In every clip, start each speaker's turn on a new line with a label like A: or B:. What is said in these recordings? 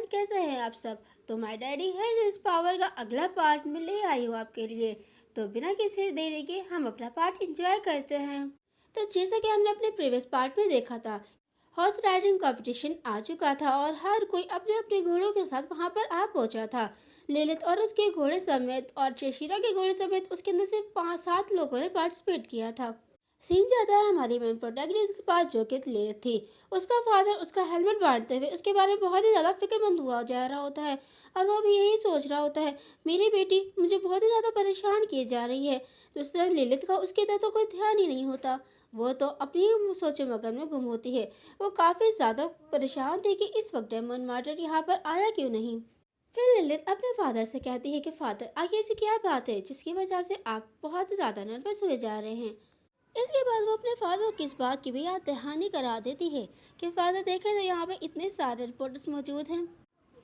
A: Everyone, कैसे हैं आप सब। तो माय डैडी है इस पावर का अगला पार्ट में ले आई हूँ आपके लिए। तो बिना किसी देरी के हम अपना पार्ट एंजॉय करते हैं। तो जैसा कि हमने अपने प्रीवियस पार्ट में देखा था, हॉर्स राइडिंग कंपटीशन आ चुका था और हर कोई अपने अपने घोड़ों के साथ वहां पर आ पहुंचा था। लिलित और उसके घोड़े समेत और चेशिरा के घोड़े समेत उसके अंदर सिर्फ 5-7 लोगों ने पार्टिसिपेट किया था। सीन जाता है हमारी मेन प्रोटैगनिस्ट के पास, जो कि लिलित थी। उसका फादर उसका हेलमेट बांधते हुए उसके बारे में बहुत ही ज़्यादा फिक्रमंद हुआ जा रहा होता है और वो भी यही सोच रहा होता है, मेरी बेटी मुझे बहुत ही ज़्यादा परेशान की जा रही है। तो उस तरह लिलित का उसके तरफ तो कोई ध्यान ही नहीं होता। वो तो अपनी ही सोचे मगन में गुम होती है। वो काफ़ी ज़्यादा परेशान थी कि इस वक्त डेमन मार्टर यहाँ पर आया क्यों नहीं। फिर लिलित अपने फादर से कहती है कि फादर, आखिर ऐसी क्या बात है जिसकी वजह से आप बहुत ज़्यादा नर्वस हुए जा रहे हैं। इसके बाद वो अपने फादर को इस बात की भी याद दहानी करा देती है कि फादर देखे तो यहाँ पे इतने सारे रिपोर्टर्स मौजूद हैं,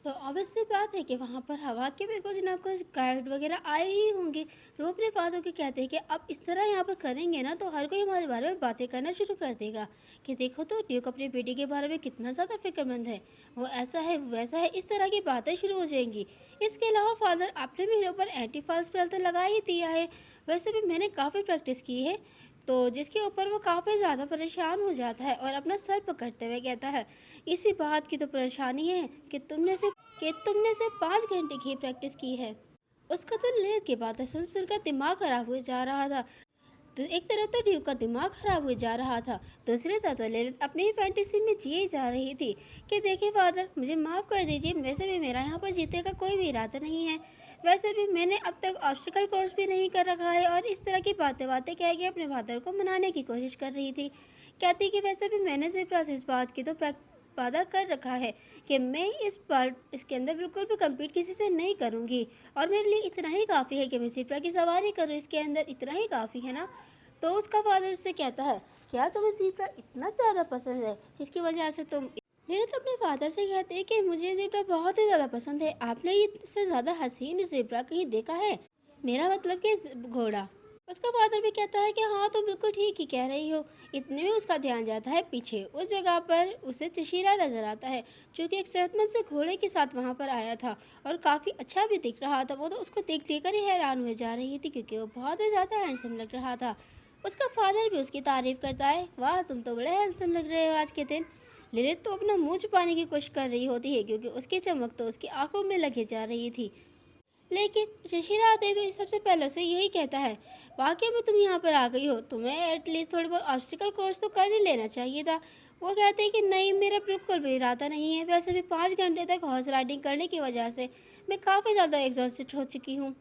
A: तो ऑब्वियस सी बात है कि वहाँ पर हवा के भी कुछ ना कुछ गाइड वगैरह आए ही होंगे। तो वो अपने फादर को कहते हैं कि अब इस तरह यहाँ पर करेंगे ना तो हर कोई हमारे बारे में बातें करना शुरू कर देगा कि देखो तो ड्यूक अपनी बेटी के बारे में कितना ज़्यादा फिक्रमंद है, वो ऐसा है वैसा है, इस तरह की बातें शुरू हो जाएंगी। इसके अलावा फादर, आपने मेरे ऊपर एंटी फॉल स्पेल तो लगा ही दिया है, वैसे भी मैंने काफ़ी प्रैक्टिस की है। तो जिसके ऊपर वो काफ़ी ज़्यादा परेशान हो जाता है और अपना सर पकड़ते हुए कहता है, इसी बात की तो परेशानी है कि तुमने से 5 घंटे की प्रैक्टिस की है। उसका तो लेट के बातें सुन सुनकर दिमाग खराब हुए जा रहा था। तो एक तरफ तो ड्यूक का दिमाग खराब हुए जा रहा था, दूसरी तरफ तो ललित अपनी ही फैंटेसी में जिए जा रही थी कि देखिए फादर, मुझे माफ़ कर दीजिए, वैसे भी मेरा यहाँ पर जीतने का कोई भी इरादा नहीं है। वैसे भी मैंने अब तक ऑब्स्टिकल कोर्स भी नहीं कर रखा है और इस तरह की बातें कह के अपने फादर को मनाने की कोशिश कर रही थी। कहती कि वैसे भी मैंने सिर्फ इस बात की तो वादा कर रखा है कि मैं इसके अंदर बिल्कुल भी कम्पीट किसी से नहीं करूँगी और मेरे लिए इतना ही काफ़ी है कि मैं सिप्रा की सवारी करूँ, इसके अंदर इतना ही काफ़ी है ना। तो उसका फादर से कहता है, क्या तुम्हें ज़ेब्रा इतना ज़्यादा पसंद है जिसकी वजह से तुम। लिलित अपने फादर से कहते हैं कि मुझे ज़ेब्रा बहुत ही ज़्यादा पसंद है, आपने इससे ज़्यादा हसीन ज़ेब्रा कहीं देखा है, मेरा मतलब कि घोड़ा। उसका फादर भी कहता है कि हाँ तुम बिल्कुल ठीक ही कह रही हो। इतने में उसका ध्यान जाता है पीछे, उस जगह पर उसे चशीरा नजर आता है जो कि एक सेहतमंद से घोड़े के साथ वहाँ पर आया था और काफ़ी अच्छा भी दिख रहा था। वो तो उसको देख लेकर ही हैरान हुए जा रही थी क्योंकि वो बहुत ही ज़्यादा हैंडसम लग रहा था। उसका फादर भी उसकी तारीफ करता है, वाह तुम तो बड़े हैंडसम लग रहे हो आज के दिन। लिलित तो अपना मुंह छुपाने की कोशिश कर रही होती है क्योंकि उसकी चमक तो उसकी आंखों में लगे जा रही थी। लेकिन शशिरा आते हुए सबसे पहले उसे यही कहता है, वाकई में तुम यहाँ पर आ गई हो, तुम्हें एटलीस्ट थोड़ी बहुत ऑब्स्टिकल कोर्स तो कर ही लेना चाहिए था। वो कहते हैं कि नहीं, मेरा बिल्कुल भी इरादा नहीं है, वैसे भी 5 घंटे तक हॉर्स राइडिंग करने की वजह से मैं काफ़ी ज़्यादा एग्जॉस्टेड हो चुकी हूँ।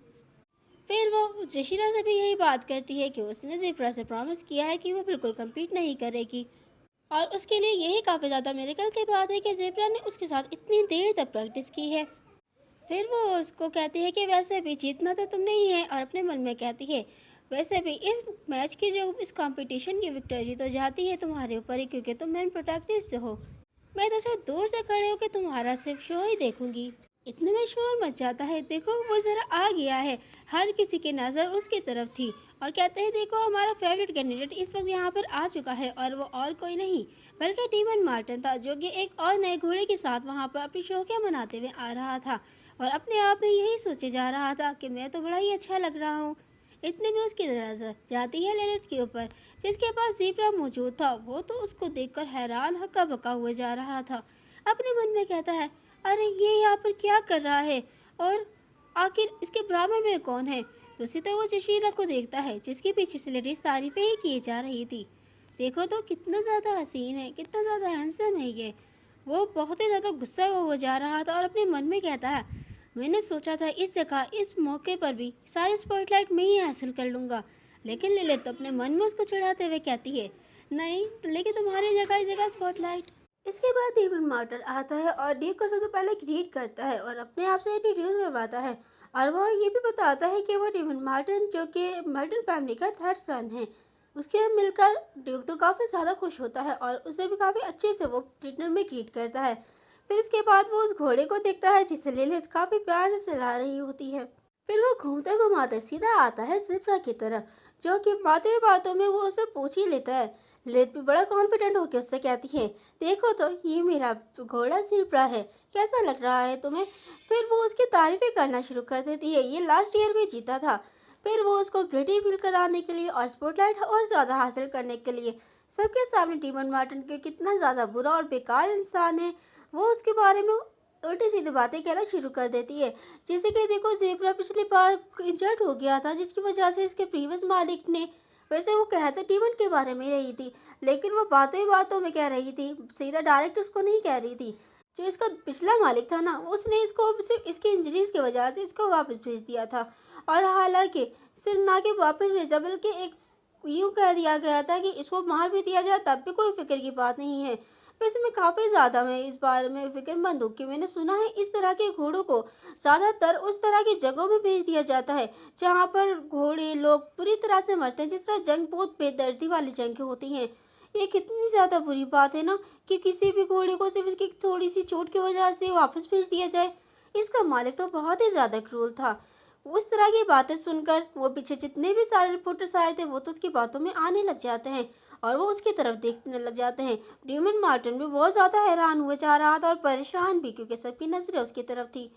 A: फिर वो जशीरा से भी यही बात करती है कि उसने ज़ेब्रा से प्रॉमिस किया है कि वो बिल्कुल कम्पीट नहीं करेगी और उसके लिए यही काफ़ी ज़्यादा मेरेकल की बात है कि ज़ेब्रा ने उसके साथ इतनी देर तक प्रैक्टिस की है। फिर वो उसको कहती है कि वैसे भी जीतना तो तुमने ही है और अपने मन में कहती है, वैसे भी इस मैच की जो इस कंपटीशन की विक्टोरी तो जाती है तुम्हारे ऊपर ही क्योंकि तुम मेन प्रोटैगनिस्ट हो। मैं तो सिर्फ दूर से खड़े होकर तुम्हारा सिर्फ शो ही देखूंगी। इतने में शोर मच जाता है, देखो वो जरा आ गया है। हर किसी की नज़र उसकी तरफ थी और कहते हैं, देखो हमारा फेवरेट कैंडिडेट इस वक्त यहाँ पर आ चुका है और वो और कोई नहीं बल्कि डेमन मार्टिन था, जो कि एक और नए घोड़े के साथ वहाँ पर अपनी शौकियाँ मनाते हुए आ रहा था और अपने आप में यही सोचे जा रहा था कि मैं तो बड़ा ही अच्छा लग रहा हूँ। इतने में उसकी नज़र जाती है ललित के ऊपर, जिसके पास ज़ेब्रा मौजूद था। वो तो उसको देखकर हैरान हक्का बक्का हुए जा रहा था। अपने मन में कहता है, अरे ये यहाँ पर क्या कर रहा है और आखिर इसके बराबर में कौन है। दूसरी तरफ वो जशीरा को देखता है जिसके पीछे से लेडीज तारीफें ही की जा रही थी। देखो तो कितना ज़्यादा हसीन है, कितना ज़्यादा हैंडसम है ये। वो बहुत ही ज़्यादा गुस्सा हो जा रहा था और अपने मन में कहता है, मैंने सोचा था इस जगह इस मौके पर भी सारे स्पॉटलाइट मैं ही हासिल कर लूँगा। लेकिन लिलित तो अपने मन में उसको चिढ़ाते हुए कहती है, नहीं लेकिन तुम्हारी जगह स्पॉटलाइट। इसके बाद डेमन मार्टर आता है और ड्यूक को सबसे पहले ग्रीट करता है और अपने आप से इंट्रोड्यूस करवाता है और वो ये भी बताता है कि वो डेमन मार्टिन जो कि मार्टिन फैमिली का थर्ड सन है। उसके मिलकर ड्यूक तो काफ़ी ज़्यादा खुश होता है और उसे भी काफ़ी अच्छे से वो डिनर में ग्रीट करता है। फिर इसके बाद वो उस घोड़े को देखता है जिसे लिलित काफ़ी प्यार से चला रही होती है। फिर वो घूमते घुमाते सीधा आता है ज़ेब्रा की तरफ, जो कि बातें बातों में वो उसे पूछ ही लेता है, लिलित भी बड़ा कॉन्फिडेंट होकर उससे कहती है, देखो तो ये मेरा घोड़ा ज़ेब्रा है, कैसा लग रहा है तुम्हें? फिर वो उसकी तारीफें करना शुरू कर देती है, ये लास्ट ईयर भी जीता था। फिर वो उसको गिल्टी फील कराने के लिए और स्पॉटलाइट और ज़्यादा हासिल करने के लिए सबके सामने डीमन मार्टिन के कितना ज़्यादा बुरा और बेकार इंसान है, वो उसके बारे में उल्टी सीधी बातें कहना शुरू कर देती है। जैसे कि देखो, ज़ेब्रा पिछली बार इंजर्ड हो गया था, जिसकी वजह से इसके प्रीवियस मालिक ने, वैसे वो कह तो टीमन के बारे में रही थी, लेकिन वो बातों ही बातों में कह रही थी, सीधा डायरेक्ट उसको नहीं कह रही थी। जो इसका पिछला मालिक था ना, उसने इसको सिर्फ इसकी इंजरीज की वजह से इसको वापस भेज दिया था। और हालांकि सिर्फ ना कि वापस भेजा, बल्कि एक यूँ कह दिया गया था कि इसको मार भी दिया जाए तब भी कोई फिक्र की बात नहीं है। वैसे मैं इस बारे में फिक्रमंद हूँ कि मैंने सुना है इस तरह के घोड़ों को ज़्यादातर उस तरह की जगहों में भेज दिया जाता है जहाँ पर घोड़े लोग बुरी तरह से मरते हैं, जिस तरह जंग बहुत बेदर्दी वाली जंग होती हैं। ये कितनी ज़्यादा बुरी बात है ना, कि किसी भी घोड़े को सिर्फ उसकी थोड़ी सी चोट की वजह से वापस भेज दिया जाए। इसका मालिक तो बहुत ही ज़्यादा क्रूर था। उस तरह की बातें सुनकर वो पीछे जितने भी सारे रिपोर्टर्स आए थे, वो तो उसकी बातों में आने लग जाते हैं और वो उसकी तरफ देखने लग जाते हैं। डीमन मार्टिन भी बहुत ज़्यादा हैरान हुए जा रहा था और परेशान भी, क्योंकि सबकी नजरें उसकी तरफ थी।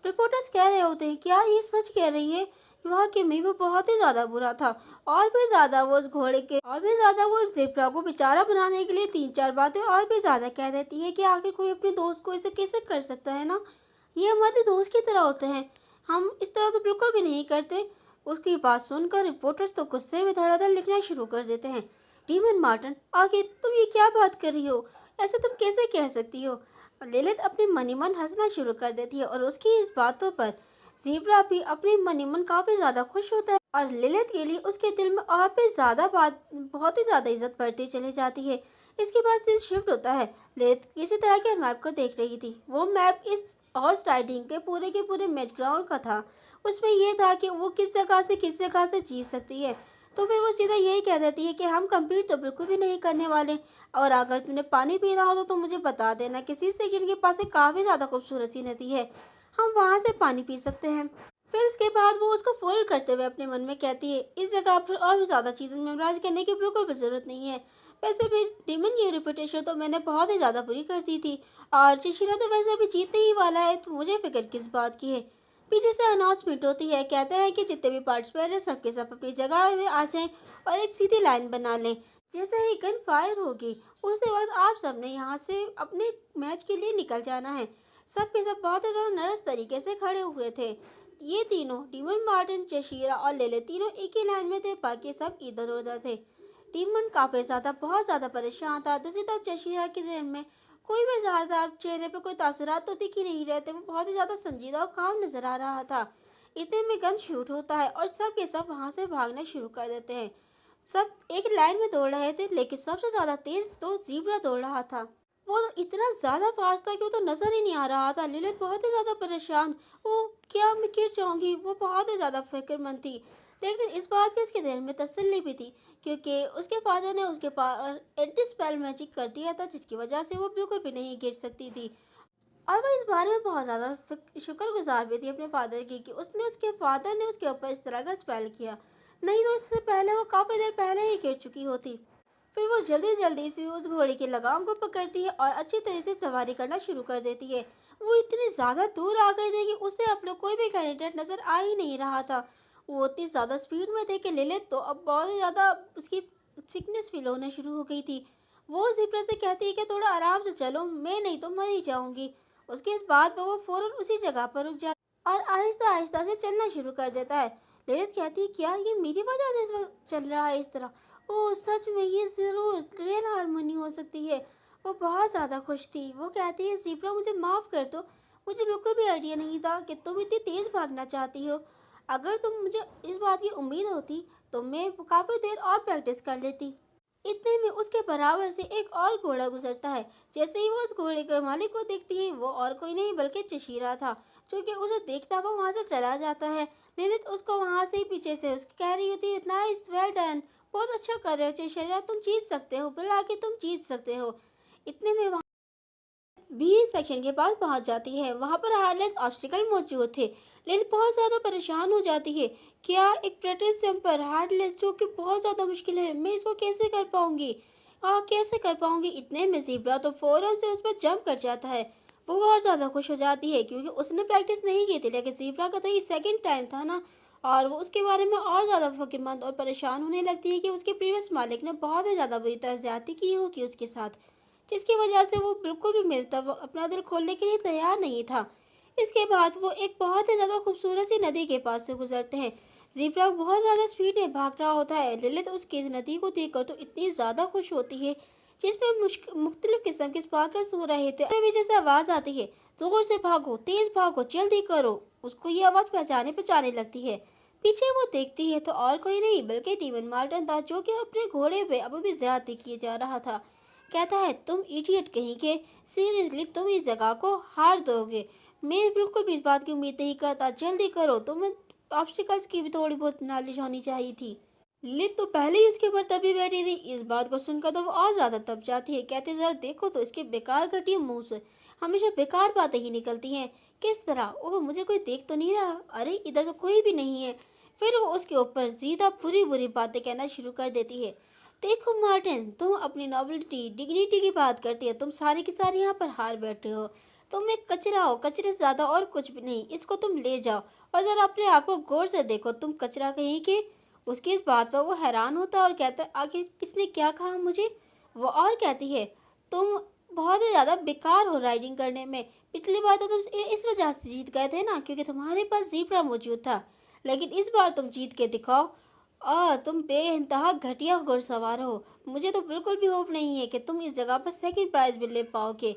A: रिपोर्टर्स कह रहे होते हैं, क्या ये सच कह रही है? वाकई में वो बहुत ही ज्यादा बुरा था। और भी ज्यादा वो जेब्रा को बेचारा बनाने के लिए तीन चार बातें और भी ज्यादा कह देती है कि आखिर कोई अपने दोस्त को ऐसे कैसे कर सकता है ना, ये हमारे दोस्त की तरह होते हैं, हम इस तरह तो बिल्कुल भी नहीं करते। उसकी बात सुनकर रिपोर्टर्स तो गुस्से में धड़ाधड़ लिखना शुरू कर देते हैं। डीमन मार्टिन, आखिर तुम ये क्या बात कर रही हो? ऐसे तुम कैसे कह सकती हो? लिलित अपने मनी मन हंसना शुरू कर देती है और उसकी इस बातों पर ज़ेब्रा भी अपने मनी मन काफ़ी ज़्यादा खुश होता है और लिलित के लिए उसके दिल में और भी ज़्यादा बात बहुत ही ज़्यादा इज्जत बढ़ती चली जाती है। इसके बाद सीन शिफ्ट होता है। लिलित किसी तरह के मैप को देख रही थी। वो मैप इस हॉर्स राइडिंग के पूरे मैच ग्राउंड का था। उसमें यह था कि वो किस जगह से जीत सकती है। तो फिर वो सीधा यही कह देती है कि हम कम्पीट तो बिल्कुल भी नहीं करने वाले, और अगर तुमने पानी पीना हो तो तुम मुझे बता देना, किसी से जिनके पास एक काफ़ी ज़्यादा खूबसूरत सी नदी है, हम वहाँ से पानी पी सकते हैं। फिर इसके बाद वो उसको फोल्ड करते हुए अपने मन में कहती है, इस जगह पर और भी ज़्यादा चीज़ें मेमोराइज करने की बिल्कुल भी ज़रूरत नहीं है। वैसे भी डीमन की रिपुटेशन तो मैंने बहुत ही ज़्यादा बुरी कर दी थी, और चिशिरा तो वैसे भी जीतने ही वाला है, तो मुझे फिक्र किस बात की है। पीछे से अनाउंसमेंट होती है, कहते हैं कि जितने भी पार्टिसिपेंट हैं सबके सब अपनी जगह में आ जाएं और एक सीधी लाइन बना लें। जैसे ही गन फायर होगी, उसके बाद आप सबने यहाँ से अपने मैच के लिए निकल जाना है। सबके सब बहुत ही ज़्यादा नर्वस तरीके से खड़े हुए थे। ये तीनों, डीमन मार्टिन, चशीरा और लेले, तीनों एक ही लाइन में थे, बाकी सब इधर उधर थे। डीमन काफ़ी ज़्यादा बहुत ज़्यादा परेशान था। दूसरी तरफ चशीरा के दिल में कोई भी ज़्यादा चेहरे पे कोई तासुरात तो दिख ही नहीं रहे थे। वो बहुत ही ज़्यादा संजीदा और काम नजर आ रहा था। इतने में गन शूट होता है और सब के सब वहाँ से भागना शुरू कर देते हैं। सब एक लाइन में दौड़ रहे थे, लेकिन सबसे ज़्यादा तेज तो ज़ीब्रा दौड़ रहा था। वो इतना ज़्यादा फास्ट था कि वो तो नज़र ही नहीं आ रहा था। लिलित बहुत ही ज़्यादा परेशान, वो क्या मैं गिर जाऊंगी, वो बहुत ही ज़्यादा फिक्रमंद थी। लेकिन इस बात की उसके दिल में तसल्ली भी थी, क्योंकि उसके फादर ने उसके पास एंटी स्पेल मैजिक कर दिया था, जिसकी वजह से वो बिल्कुल भी नहीं गिर सकती थी। और वो इस बारे में बहुत ज़्यादा शुक्रगुजार भी थी अपने फादर की, कि उसके फादर ने उसके ऊपर इस तरह का स्पेल किया, नहीं तो इससे पहले वो काफ़ी देर पहले ही गिर चुकी होती। फिर वो जल्दी जल्दी से उस घोड़े की लगाम को पकड़ती है और अच्छी तरह से सवारी करना शुरू कर देती है। वो इतनी ज़्यादा दूर आ गई थी कि उसे अपना कोई भी कैंडिडेट नज़र आ ही नहीं रहा था। वो इतनी ज़्यादा स्पीड में थे कि लिलित तो अब बहुत ही ज़्यादा उसकी सिकनेस फील होना शुरू हो गई थी। वो जिब्रा से कहती है कि थोड़ा आराम से चलो, मैं नहीं तो मर ही जाऊंगी। उसके इस बात पर वो फौरन उसी जगह पर रुक जाता और आहिस्ता आहिस्ता से चलना शुरू कर देता है। लिलित कहती है, क्या ये मेरी वजह से इस वक्त चल रहा है इस तरह? ओह सच में, ये ज़रूर रियल हारमोनी हो सकती है। वो बहुत ज़्यादा खुश थी। वो कहती है, ज़ीब्रा मुझे माफ़ कर दो, मुझे बिल्कुल भी आइडिया नहीं था कि तुम इतनी तेज़ भागना चाहती हो। अगर तुम मुझे इस बात की उम्मीद होती तो मैं काफ़ी देर और प्रैक्टिस कर लेती। इतने में उसके बराबर से एक और घोड़ा गुजरता है। जैसे ही वो उस घोड़े के मालिक को देखती है, वो और कोई नहीं बल्कि चशीरा था, जो कि उसे देखता हुआ वहाँ से चला जाता है। लिलित उसको वहाँ से ही पीछे से उसकी कह रही होती है, नाइस, वेल डन, बहुत अच्छा कर रहे हो चशीरा, तुम जीत सकते हो, बुला के तुम जीत सकते हो। इतने में बी सेक्शन के पास पहुंच जाती है। वहां पर हार्डलेस ऑब्स्टिकल मौजूद थे। लिली बहुत ज़्यादा परेशान हो जाती है। क्या एक प्रैक्टिस जंप पर हार्डलेस, जो कि बहुत ज़्यादा मुश्किल है, मैं इसको कैसे कर पाऊंगी? कैसे कर पाऊंगी? इतने में ज़ीब्रा तो फ़ौरन से उस पर जंप कर जाता है। वो और ज़्यादा खुश हो जाती है क्योंकि उसने प्रैक्टिस नहीं की थी, लेकिन ज़ीब्रा का तो ये सेकंड टाइम था ना। और वो उसके बारे में और ज़्यादा फ़िक्रमंद और परेशान होने लगती है कि उसके प्रीवियस मालिक ने बहुत ही ज़्यादा बुरी तरह ज़्यादती की होगी उसके साथ, जिसकी वजह से वो बिल्कुल भी मेरी तरफ अपना दिल खोलने के लिए तैयार नहीं था। इसके बाद वो एक बहुत ही ज़्यादा खूबसूरत सी नदी के पास से गुजरते हैं। ज़ीब्रा बहुत ज़्यादा स्पीड में भाग रहा होता है। लिलित उसकी इस नदी को देखकर तो इतनी ज़्यादा खुश होती है, जिसमें मुख्तलिफ किस्म के स्पार्कल्स हो रहे थे। तभी जैसे आवाज़ आती है, जोर से भागो, तेज़ भागो, जल्दी करो। उसको ये आवाज़ पहचाने पहचाने लगती है। पीछे वो देखती है तो और कोई नहीं बल्कि टीमन मार्टन था, जो कि अपने घोड़े पे अभी भी ज्यादती किए जा रहा था। कहता है, तुम इडियट कहीं के, सीरियसली तुम इस जगह को हार दोगे। मैं बिल्कुल भी इस बात की उम्मीद नहीं करता, जल्दी करो। तुम्हें ऑब्स्टिकल्स की भी थोड़ी बहुत नॉलेज होनी चाहिए थी। लित तो पहले ही उसके ऊपर तभी बैठी थी। इस बात को सुनकर तो वो और ज्यादा तब जाती है। कहते, जरा देखो तो इसके बेकार घटिया मुंह से हमेशा बेकार बातें ही निकलती हैं। किस तरह? ओह, मुझे कोई देख तो नहीं रहा? अरे इधर तो कोई भी नहीं है। फिर वो उसके ऊपर सीधा बुरी बुरी बातें कहना शुरू कर देती है। देखो मार्टिन, तुम अपनी नॉबिलिटी डिग्निटी की बात करती है, तुम सारी की सारी यहाँ पर हार बैठे हो। तुम एक कचरा हो, कचरे से ज्यादा और कुछ भी नहीं। इसको तुम ले जाओ और जरा अपने आप को गौर से देखो, तुम कचरा कहीं के। उसकी इस बात पर वो हैरान होता है और कहता है, आखिर किसने क्या कहा मुझे? वो और कहती है, तुम बहुत ही ज़्यादा बेकार हो राइडिंग करने में। पिछली बार तो तुम इस वजह से जीत गए थे ना, क्योंकि तुम्हारे पास ज़ीब्रा मौजूद था। लेकिन इस बार तुम जीत के दिखाओ। तुम बेइंतहा घटिया घुड़सवार हो। मुझे तो बिल्कुल भी होप नहीं है कि तुम इस जगह पर सेकंड प्राइज भी ले पाओगे।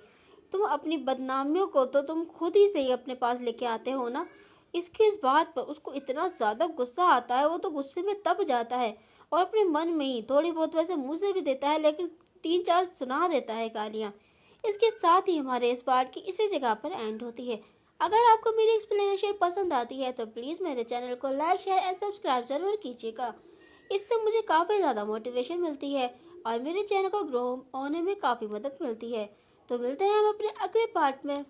A: तुम अपनी बदनामियों को तो तुम खुद ही से ही अपने पास लेके आते हो ना। इसकी इस बात पर उसको इतना ज़्यादा गुस्सा आता है, वो तो गुस्से में तब जाता है और अपने मन में ही थोड़ी बहुत वैसे मुँह से भी देता है, लेकिन 3-4 सुना देता है गालियाँ। इसके साथ ही हमारे इस पार्ट की इसी जगह पर एंड होती है। अगर आपको मेरी एक्सप्लेनेशन पसंद आती है तो प्लीज़ मेरे चैनल को लाइक, शेयर एंड सब्सक्राइब ज़रूर कीजिएगा। इससे मुझे काफ़ी ज़्यादा मोटिवेशन मिलती है और मेरे चैनल को ग्रो होने में काफ़ी मदद मिलती है। तो मिलते हैं हम अपने अगले पार्ट में।